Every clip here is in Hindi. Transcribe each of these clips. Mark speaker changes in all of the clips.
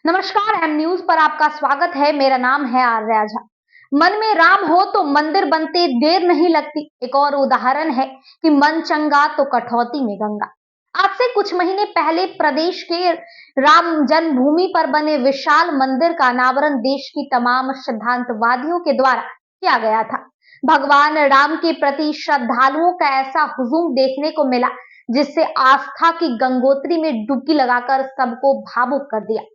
Speaker 1: नमस्कार, एम न्यूज पर आपका स्वागत है। मेरा नाम है आर्या झा। मन में राम हो तो मंदिर बनते देर नहीं लगती। एक और उदाहरण है कि मन चंगा तो कठौती में गंगा। आज से कुछ महीने पहले प्रदेश के राम जन्मभूमि पर बने विशाल मंदिर का अनावरण देश की तमाम सिद्धांतवादियों के द्वारा किया गया था। भगवान राम के प्रति श्रद्धालुओं का ऐसा हुजूम देखने को मिला जिससे आस्था की गंगोत्री में डुबकी लगाकर सबको भावुक कर दिया।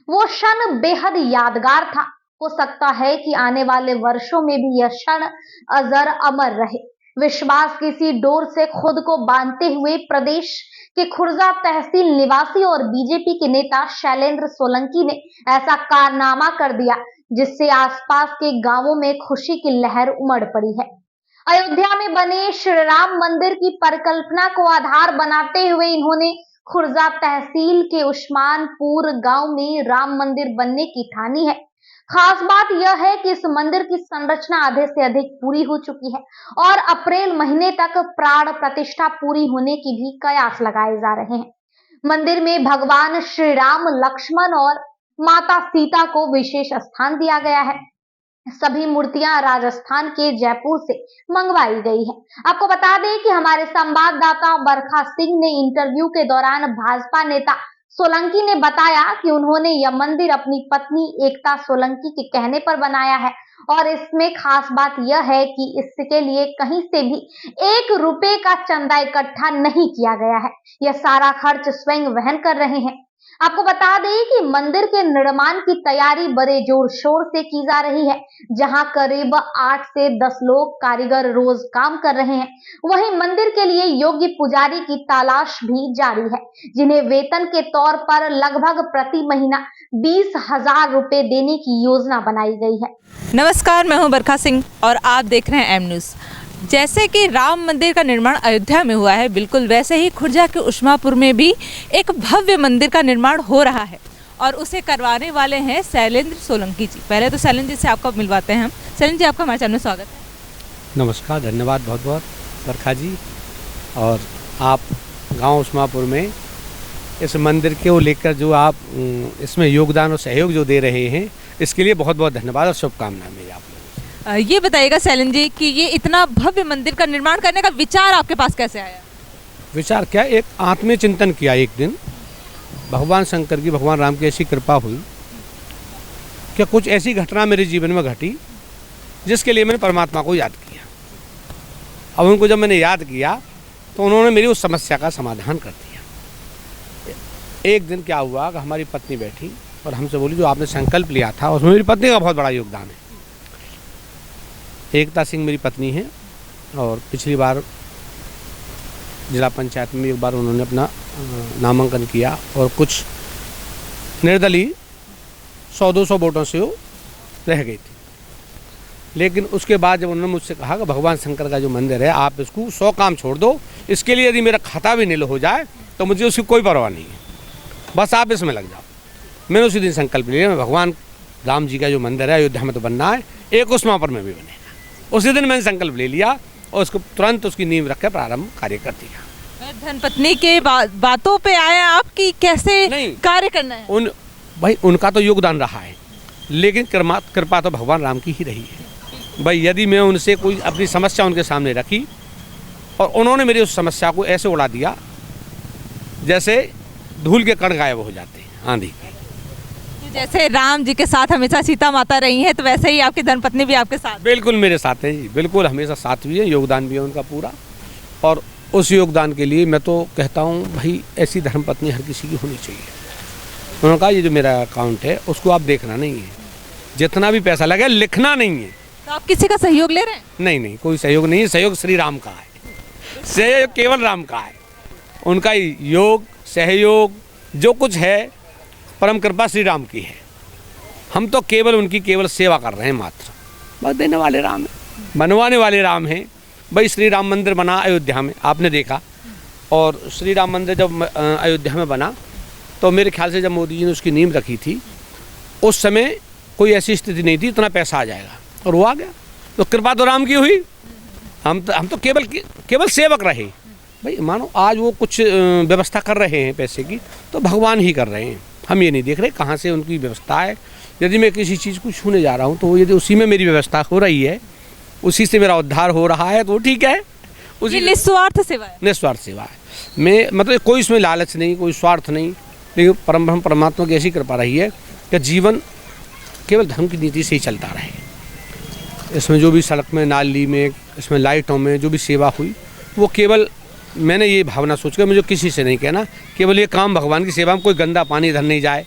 Speaker 1: वो क्षण बेहद यादगार था। हो सकता है कि आने वाले वर्षों में भी यह क्षण अजर अमर रहे। विश्वास किसी डोर से खुद को बांधते हुए प्रदेश के खुर्जा तहसील निवासी और बीजेपी के नेता शैलेंद्र सोलंकी ने ऐसा कारनामा कर दिया जिससे आसपास के गांवों में खुशी की लहर उमड़ पड़ी है। अयोध्या में बने श्री राम मंदिर की परिकल्पना को आधार बनाते हुए इन्होंने खुर्जा तहसील के उस्मानपुर गांव में राम मंदिर बनने की ठानी है। खास बात यह है कि इस मंदिर की संरचना आधे से अधिक पूरी हो चुकी है और अप्रैल महीने तक प्राण प्रतिष्ठा पूरी होने की भी कयास लगाए जा रहे हैं। मंदिर में भगवान श्री राम, लक्ष्मण और माता सीता को विशेष स्थान दिया गया है। सभी मूर्तियां राजस्थान के जयपुर से मंगवाई गई है। आपको बता दें कि हमारे संवाददाता बरखा सिंह ने इंटरव्यू के दौरान भाजपा नेता सोलंकी ने बताया कि उन्होंने यह मंदिर अपनी पत्नी एकता सोलंकी के कहने पर बनाया है और इसमें खास बात यह है कि इसके लिए कहीं से भी 1 रुपए का चंदा इकट्ठा नहीं किया गया है। यह सारा खर्च स्वयं वहन कर रहे हैं। आपको बता दें कि मंदिर के निर्माण की तैयारी बड़े जोर शोर से की जा रही है, जहां करीब 8 से 10 लोग कारीगर रोज काम कर रहे हैं। वहीं मंदिर के लिए योग्य पुजारी की तलाश भी जारी है, जिन्हें वेतन के तौर पर लगभग प्रति महीना 20,000 रुपए देने की योजना बनाई गई है।
Speaker 2: नमस्कार, मैं हूं बरखा सिंह और आप देख रहे हैं एम न्यूज़। जैसे कि राम मंदिर का निर्माण अयोध्या में हुआ है, बिल्कुल वैसे ही खुर्जा के उस्मापुर में भी एक भव्य मंदिर का निर्माण हो रहा है और उसे करवाने वाले हैं शैलेंद्र सोलंकी जी। पहले तो शैलेंद्र जी से आपको मिलवाते हैं हम। शैलेंद्र जी, आपका हमारे चैनल में स्वागत है।
Speaker 3: नमस्कार, धन्यवाद बहुत बहुत बरखा जी। और आप गांव उस्मापुर में इस मंदिर को लेकर जो आप इसमें योगदान और सहयोग जो दे रहे हैं, इसके लिए बहुत बहुत धन्यवाद और शुभकामनाएं मेरी आप लोगों को।
Speaker 2: ये बताइएगा शैलेंद्र जी कि ये इतना भव्य मंदिर का निर्माण करने का विचार आपके पास कैसे आया?
Speaker 3: विचार क्या, एक आत्मचिंतन किया। एक दिन भगवान शंकर की, भगवान राम की ऐसी कृपा हुई कि कुछ ऐसी घटना मेरे जीवन में घटी जिसके लिए मैंने परमात्मा को याद किया। अब उनको जब मैंने याद किया तो उन्होंने मेरी उस समस्या का समाधान कर दिया। एक दिन क्या हुआ कि हमारी पत्नी बैठी और हमसे बोली, जो आपने संकल्प लिया था उसमें मेरी पत्नी का बहुत बड़ा योगदान है। एकता सिंह मेरी पत्नी है और पिछली बार जिला पंचायत में एक बार उन्होंने अपना नामांकन किया और कुछ निर्दलीय 100-200 वोटों से वो रह गई थी। लेकिन उसके बाद जब उन्होंने मुझसे कहा कि भगवान शंकर का जो मंदिर है, आप इसको 100 काम छोड़ दो, इसके लिए यदि मेरा खाता भी नील हो जाए तो मुझे उसकी कोई परवाह नहीं है, बस आप इसमें लग जाओ। मैंने उसी दिन संकल्प लिया, मैं भगवान राम जी का जो मंदिर है अयोध्या में तो बनना है, एक उस्मापुर में भी बनेगा। उसी दिन मैंने संकल्प ले लिया और उसको तुरंत उसकी नींव रख कर प्रारंभ कार्य कर दिया।
Speaker 2: धनपत्नी के बातों पे आए आपकी कैसे कार्य करना है?
Speaker 3: भाई उनका तो योगदान रहा है, लेकिन कृपा तो भगवान राम की ही रही है। भाई यदि मैं उनसे कोई अपनी समस्या उनके सामने रखी और उन्होंने मेरी उस समस्या को ऐसे उड़ा दिया जैसे धूल के कण गायब हो जाते हैं आंधी के।
Speaker 2: जैसे राम जी के साथ हमेशा सीता माता रही है, तो वैसे ही आपकी धर्मपत्नी भी आपके साथ?
Speaker 3: बिल्कुल मेरे साथ है जी, बिल्कुल हमेशा साथ भी है, योगदान भी है उनका पूरा। और उस योगदान के लिए मैं तो कहता हूँ भाई ऐसी धर्मपत्नी हर किसी की होनी चाहिए। उन्होंने कहा ये जो मेरा अकाउंट है उसको आप देखना नहीं है, जितना भी पैसा लगे लिखना नहीं है।
Speaker 2: तो आप किसी का सहयोग ले रहे हैं?
Speaker 3: नहीं, कोई सहयोग नहीं है। सहयोग श्री राम का है, सहयोग केवल राम का है। उनका योग सहयोग जो कुछ है परम कृपा श्री राम की है। हम तो केवल उनकी केवल सेवा कर रहे हैं मात्र। बस देने वाले राम हैं, बनवाने वाले राम हैं। भाई श्री राम मंदिर बना अयोध्या में, आपने देखा। और श्री राम मंदिर जब अयोध्या में बना तो मेरे ख्याल से जब मोदी जी ने उसकी नींव रखी थी, उस समय कोई ऐसी स्थिति नहीं थी इतना पैसा आ जाएगा, और वो आ गया। तो कृपा तो राम की हुई। हम तो केवल सेवक रहे। भाई मानो आज वो कुछ व्यवस्था कर रहे हैं पैसे की, तो भगवान ही कर रहे हैं। हम ये नहीं देख रहे कहाँ से उनकी व्यवस्था है। यदि मैं किसी चीज़ को छूने जा रहा हूँ तो यदि उसी में मेरी व्यवस्था हो रही है, उसी से मेरा उद्धार हो रहा है तो ठीक है।
Speaker 2: ये निस्वार्थ सेवा है।
Speaker 3: निस्वार्थ सेवा है। मैं मतलब कोई इसमें लालच नहीं, कोई स्वार्थ नहीं, लेकिन परमात्मा की ऐसी कृपा रही है कि जीवन केवल धर्म की नीति से ही चलता रहे। इसमें जो भी सड़क में, नाली में, इसमें लाइटों में जो भी सेवा हुई, वो केवल मैंने ये भावना सोच कर, मुझे किसी से नहीं कहना, केवल ये काम भगवान की सेवा में कोई गंदा पानी इधर नहीं जाए,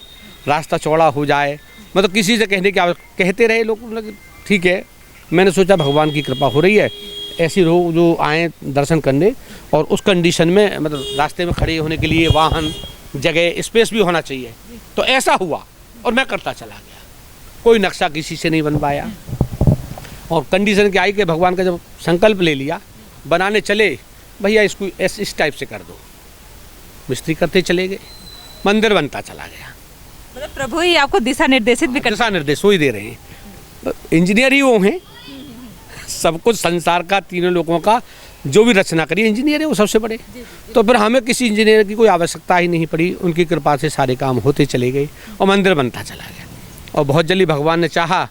Speaker 3: रास्ता चौड़ा हो जाए, मतलब किसी से कहने की कहते रहे लोग, मतलब ठीक है। मैंने सोचा भगवान की कृपा हो रही है, ऐसी लोग जो आए दर्शन करने और उस कंडीशन में, मतलब रास्ते में खड़े होने के लिए वाहन, जगह, स्पेस भी होना चाहिए, तो ऐसा हुआ और मैं करता चला गया। कोई नक्शा किसी से नहीं बन पाया और कंडीशन क्या आई कि भगवान का जब संकल्प ले लिया, बनाने चले, भैया इसको इस टाइप से कर दो, मिस्त्री करते चले गए, मंदिर बनता चला गया।
Speaker 2: मतलब प्रभु ही आपको दिशा निर्देशित भी
Speaker 3: दिशा निर्देश वही दे रहे हैं। इंजीनियर ही वो हैं, सब कुछ संसार का, तीनों लोगों का जो भी रचना करी इंजीनियर है वो सबसे बड़े। तो फिर हमें किसी इंजीनियर की कोई आवश्यकता ही नहीं पड़ी, उनकी कृपा से सारे काम होते चले गए और मंदिर बनता चला गया। और बहुत जल्दी भगवान ने चाहा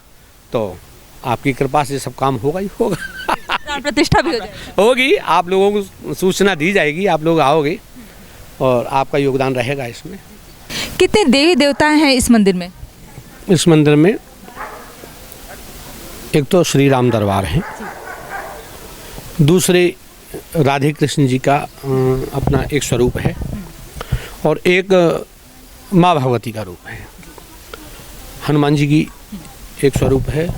Speaker 3: तो आपकी कृपा से सब काम होगा ही होगा।
Speaker 2: प्राण प्रतिष्ठा भी हो जाएगी।
Speaker 3: होगी, आप लोगों को सूचना दी जाएगी, आप लोग आओगे और आपका योगदान रहेगा इसमें।
Speaker 2: कितने देवी देवता हैं इस मंदिर में?
Speaker 3: इस मंदिर में एक तो श्री राम दरबार है, दूसरे राधे कृष्ण जी का अपना एक स्वरूप है और एक माँ भगवती का रूप है, हनुमान जी की एक स्वरूप है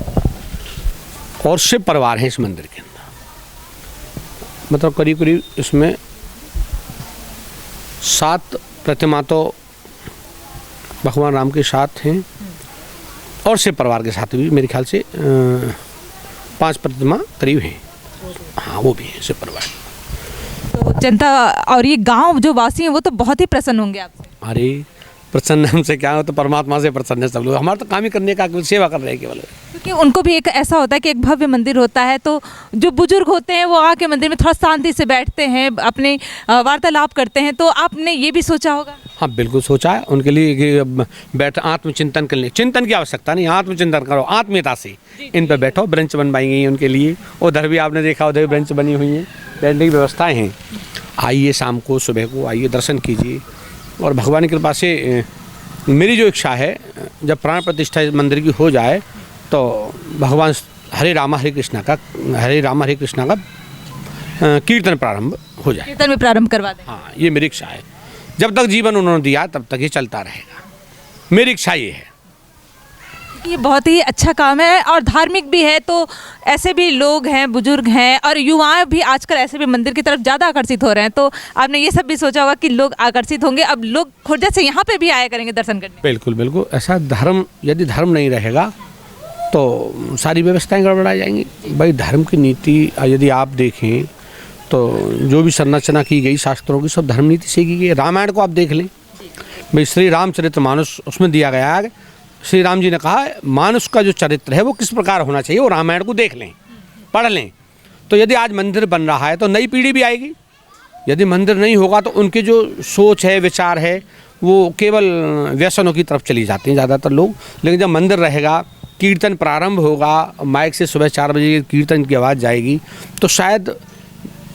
Speaker 3: और शिव परिवार है इस मंदिर के अंदर। मतलब करीब करीब इसमें 7 प्रतिमा तो भगवान राम के साथ हैं और शिव परिवार के साथ भी मेरे ख्याल से 5 प्रतिमा करीब हैं। हाँ, वो भी है शिव परिवार।
Speaker 2: तो जनता और ये गांव जो वासी हैं वो तो बहुत ही प्रसन्न होंगे आपसे।
Speaker 3: अरे प्रसन्न हमसे क्या हो, तो परमात्मा से प्रसन्न है सब लोग। हमारा तो काम ही करने का, सेवा कर रहे हैं केवल।
Speaker 2: क्योंकि उनको भी एक ऐसा होता है कि एक भव्य मंदिर होता है, तो जो बुजुर्ग होते हैं वो आके मंदिर में थोड़ा शांति से बैठते हैं, अपने वार्तालाप करते हैं, तो आपने ये भी सोचा होगा?
Speaker 3: हाँ, बिल्कुल सोचा है उनके लिए कि बैठ आत्मचिंतन कर ले। चिंतन की आवश्यकता नहीं, आत्मचिंतन करो आत्मीयता से। इन पर बैठो, ब्रेंच बनवाई गई है उनके लिए, उधर भी आपने देखा, उधर भी ब्रेंच बनी हुई है, बैठने की व्यवस्थाएँ हैं। आइए शाम को, सुबह को आइए, दर्शन कीजिए। और भगवान की कृपा से मेरी जो इच्छा है, जब प्राण प्रतिष्ठा इस मंदिर की हो जाए तो भगवान हरे राम हरे कृष्णा का कीर्तन प्रारंभ हो जाए।
Speaker 2: कीर्तन में प्रारंभ करवा दें।
Speaker 3: हाँ, ये मेरी इच्छा है। जब तक जीवन उन्होंने दिया तब तक ये चलता रहेगा, मेरी इच्छा ये है।
Speaker 2: ये बहुत ही अच्छा काम है और धार्मिक भी है, तो ऐसे भी लोग हैं, बुजुर्ग हैं और युवा भी आजकल ऐसे भी मंदिर की तरफ ज़्यादा आकर्षित हो रहे हैं, तो आपने ये सब भी सोचा होगा कि लोग आकर्षित होंगे, अब लोग खुर्जा से यहाँ पे भी आया करेंगे दर्शन करने।
Speaker 3: बिल्कुल बिल्कुल, ऐसा धर्म, यदि धर्म नहीं रहेगा तो सारी व्यवस्थाएं गड़बड़ा जाएंगी। भाई धर्म की नीति यदि आप देखें तो जो भी संरचना की गई शास्त्रों की, सब धर्म नीति से की गई। रामायण को आप देख लें, भाई श्री रामचरितमानस, उसमें दिया गया है, श्री राम जी ने कहा मानुष का जो चरित्र है वो किस प्रकार होना चाहिए, वो रामायण को देख लें, पढ़ लें। तो यदि आज मंदिर बन रहा है तो नई पीढ़ी भी आएगी। यदि मंदिर नहीं होगा तो उनके जो सोच है, विचार है, वो केवल व्यसनों की तरफ चली जाते हैं ज़्यादातर लोग। लेकिन जब मंदिर रहेगा, कीर्तन प्रारंभ होगा, माइक से सुबह 4 बजे कीर्तन की आवाज़ जाएगी, तो शायद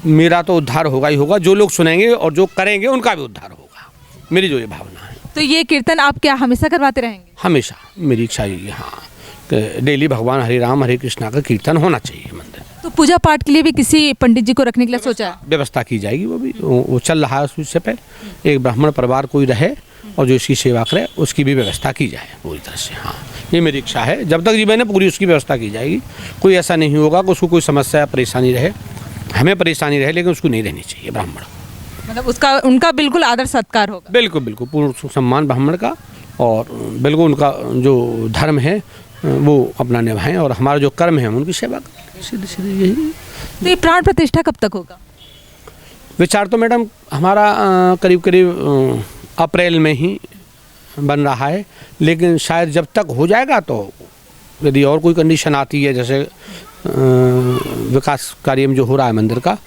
Speaker 3: मेरा तो उद्धार होगा ही होगा, जो लोग सुनेंगे और जो करेंगे उनका भी उद्धार होगा, मेरी जो ये भावना है।
Speaker 2: तो ये कीर्तन आप क्या हमेशा करवाते रहेंगे?
Speaker 3: हमेशा मेरी इच्छा यही है, हाँ, कि डेली भगवान हरे राम हरे कृष्णा का कीर्तन होना चाहिए मंदिर।
Speaker 2: तो पूजा पाठ के लिए भी किसी पंडित जी को रखने के लिए सोचा है?
Speaker 3: व्यवस्था की जाएगी, वो चल रहा है। उससे पहले एक ब्राह्मण परिवार कोई रहे और जो इसकी सेवा करे, उसकी भी व्यवस्था की जाए पूरी तरह से। हाँ, ये मेरी इच्छा है, जब तक जीवन है पूरी उसकी व्यवस्था की जाएगी। कोई ऐसा नहीं होगा कि उसको कोई समस्या परेशानी रहे, हमें परेशानी रहे, लेकिन उसको नहीं रहनी चाहिए ब्राह्मण।
Speaker 2: मतलब उसका, उनका बिल्कुल आदर सत्कार होगा।
Speaker 3: बिल्कुल बिल्कुल, पूर्ण सम्मान ब्राह्मण का, और बिल्कुल उनका जो धर्म है वो अपना निभाएं और हमारा जो कर्म है हम उनकी सेवा करें, सीधे सीधे यही।
Speaker 2: तो ये प्राण प्रतिष्ठा कब तक होगा?
Speaker 3: विचार तो मैडम हमारा करीब करीब अप्रैल में ही बन रहा है, लेकिन शायद जब तक हो जाएगा तो यदि और कोई कंडीशन आती है, जैसे विकास कार्य में जो हो रहा है मंदिर का,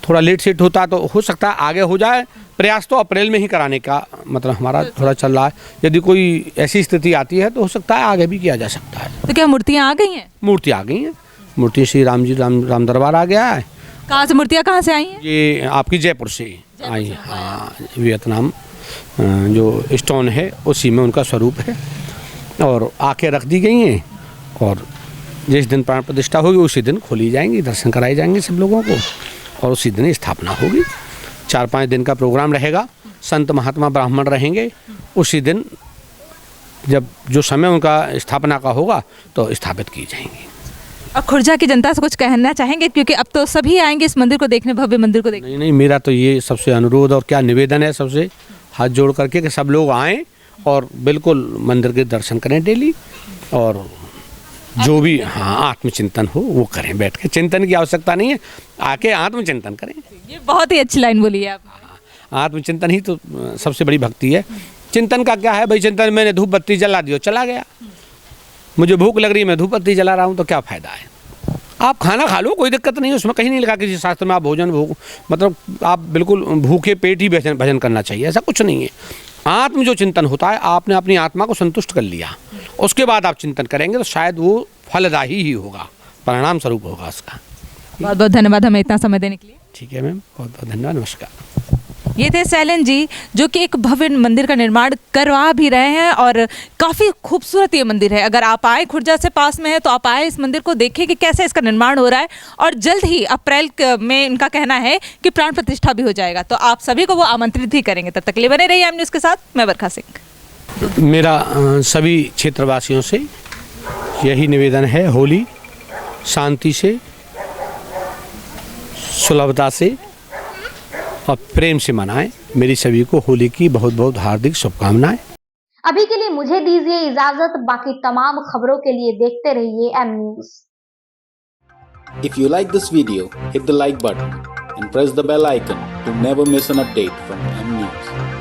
Speaker 3: थोड़ा लेट सेट होता तो हो सकता है आगे हो जाए। प्रयास तो अप्रैल में ही कराने का मतलब हमारा थोड़ा चल रहा है। यदि कोई ऐसी स्थिति आती है तो हो सकता है आगे भी किया जा सकता है।
Speaker 2: तो क्या मूर्तियाँ आ गई हैं?
Speaker 3: मूर्ति आ गई हैं। मूर्ति श्री राम दरबार आ गया है।
Speaker 2: कहाँ से मूर्तियाँ कहाँ से आई हैं?
Speaker 3: ये आपकी जयपुर से आई है। हाँ, वियतनाम जो स्टोन है उसी में उनका स्वरूप है और आके रख दी गई हैं। और जिस दिन प्राण प्रतिष्ठा होगी उसी दिन खोली जाएंगी, दर्शन कराए जाएंगे सब लोगों को और उसी दिन स्थापना होगी। 4-5 दिन का प्रोग्राम रहेगा। संत महात्मा ब्राह्मण रहेंगे। उसी दिन जब जो समय उनका स्थापना का होगा तो स्थापित की जाएंगी।
Speaker 2: और खुर्जा की जनता से कुछ कहना चाहेंगे, क्योंकि अब तो सभी आएंगे इस मंदिर को देखने, भव्य मंदिर को देखने?
Speaker 3: नहीं, मेरा तो ये सबसे अनुरोध और क्या निवेदन है, सबसे हाथ जोड़ करके कि सब लोग आएँ और बिल्कुल मंदिर के दर्शन करें डेली और जो भी आत्मचिंतन हो वो करें। बैठ के चिंतन की आवश्यकता नहीं है, आके आत्मचिंतन करें।
Speaker 2: ये बहुत ही अच्छी लाइन बोली है आप।
Speaker 3: आत्मचिंतन ही तो सबसे बड़ी भक्ति है। चिंतन का क्या है भाई, चिंतन मैंने धूप बत्ती जला दी और चला गया। मुझे भूख लग रही है, मैं धूप बत्ती जला रहा हूँ तो क्या फ़ायदा है। आप खाना खा लो, कोई दिक्कत नहीं है, उसमें कहीं नहीं लिखा किसी शास्त्र में आप मतलब आप बिल्कुल भूखे पेट ही भजन करना चाहिए, ऐसा कुछ नहीं है। आत्म जो चिंतन होता है, आपने अपनी आत्मा को संतुष्ट कर लिया, उसके बाद आप चिंतन करेंगे तो शायद वो फलदायी ही होगा, परिणाम स्वरूप होगा उसका।
Speaker 2: बहुत बहुत धन्यवाद हमें इतना समय देने के लिए।
Speaker 3: ठीक है मैम, बहुत बहुत धन्यवाद, नमस्कार।
Speaker 2: ये थे शैलेंद्र जी, जो कि एक भव्य मंदिर का निर्माण करवा भी रहे हैं और काफ़ी खूबसूरत ये मंदिर है। अगर आप आए, खुर्जा से पास में है, तो आप आए इस मंदिर को देखें कि कैसे इसका निर्माण हो रहा है। और जल्द ही अप्रैल में इनका कहना है कि प्राण प्रतिष्ठा भी हो जाएगा, तो आप सभी को वो आमंत्रित भी करेंगे। तब तक के लिए बने रहिए एम न्यूज़ के साथ, मैं बरखा सिंह।
Speaker 3: मेरा सभी क्षेत्रवासियों से यही निवेदन है, होली शांति से, सुलभता से और प्रेम से मनाएं। मेरी सभी को होली की बहुत बहुत हार्दिक शुभकामनाएं।
Speaker 1: अभी के लिए मुझे दीजिए इजाजत, बाकी तमाम खबरों के लिए देखते रहिए M news.
Speaker 4: If you like this video, hit the like button and press the bell icon to never miss an update from M News.